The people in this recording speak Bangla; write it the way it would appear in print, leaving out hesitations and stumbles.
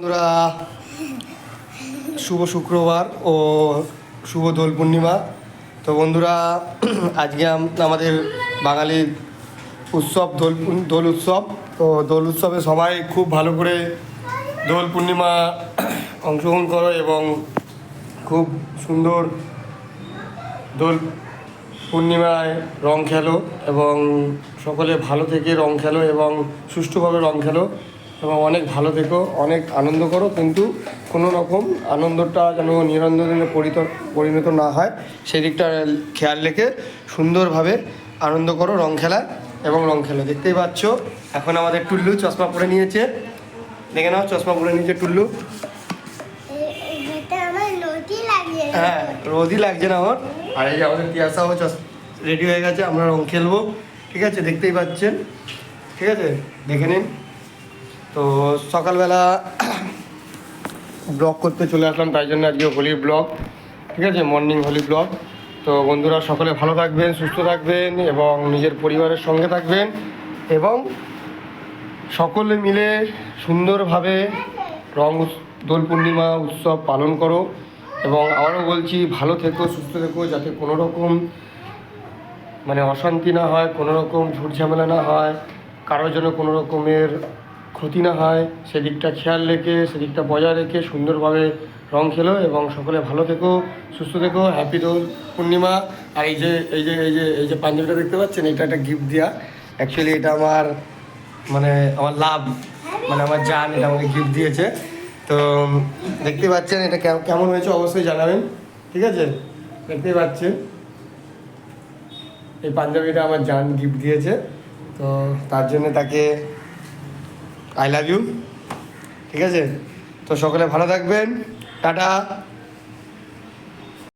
বন্ধুরা, শুভ শুক্রবার ও শুভ দোল পূর্ণিমা। তো বন্ধুরা, আজকে আমাদের বাঙালির উৎসব দোল উৎসব। তো দোল উৎসবে সবাই খুব ভালো করে দোল পূর্ণিমা অংশগ্রহণ করো এবং খুব সুন্দর দোল পূর্ণিমায় রং খেলো এবং সকলে ভালো থেকে রং খেলো এবং সুষ্ঠুভাবে রং খেলো এবং অনেক ভালো থেকো, অনেক আনন্দ করো, কিন্তু কোনো রকম আনন্দটা যেন নিরঞ্জনে পরিণত না হয় সেই দিকটা খেয়াল রেখে সুন্দরভাবে আনন্দ করো রং খেলা এবং রং খেলো। দেখতেই পাচ্ছ এখন আমাদের টুল্লু চশমা পরে নিয়েছে, দেখে নাও চশমা পরে নিয়েছে টুল্লু। হ্যাঁ, রোদই লাগছে না আমার। আর এই যে আমাদের তিয়াসাও রেডি হয়ে গেছে, আমরা রং খেলবো, ঠিক আছে, দেখতেই পাচ্ছেন, ঠিক আছে, দেখে নিন। তো সকালবেলা ব্লগ করতে চলে আসলাম, তাই জন্য আজকে হোলির ব্লগ, ঠিক আছে, মর্নিং হোলি ব্লগ। তো বন্ধুরা সকলে ভালো থাকবেন, সুস্থ থাকবেন এবং নিজের পরিবারের সঙ্গে থাকবেন এবং সকলে মিলে সুন্দরভাবে দোল পূর্ণিমা উৎসব পালন করো। এবং আবারও বলছি, ভালো থেকো, সুস্থ থেকো, যাতে কোনো রকম অশান্তি না হয়, কোনো রকম ঝুট ঝামেলা না হয়, কারোর জন্য কোনো রকমের ক্ষতি না হয়, সেদিকটা খেয়াল রেখে, সেদিকটা বজায় রেখে সুন্দরভাবে রং খেলো এবং সকলে ভালো থেকো, সুস্থ থেকো। হ্যাপি দোল পূর্ণিমা। আর এই যে পাঞ্জাবিটা দেখতে পাচ্ছেন, এটা একটা গিফট দেওয়া। অ্যাকচুয়ালি এটা আমার আমার লাভ, আমার জান এটা আমাকে গিফট দিয়েছে। তো দেখতে পাচ্ছেন এটা কেমন হয়েছে অবশ্যই জানাবেন, ঠিক আছে। দেখতেই পাচ্ছেন এই পাঞ্জাবিটা আমার জান গিফট দিয়েছে, তো তার জন্য তাকে আই লাভ ইউ, ঠিক আছে। তো সকলে ভালো থাকবেন, টাটা।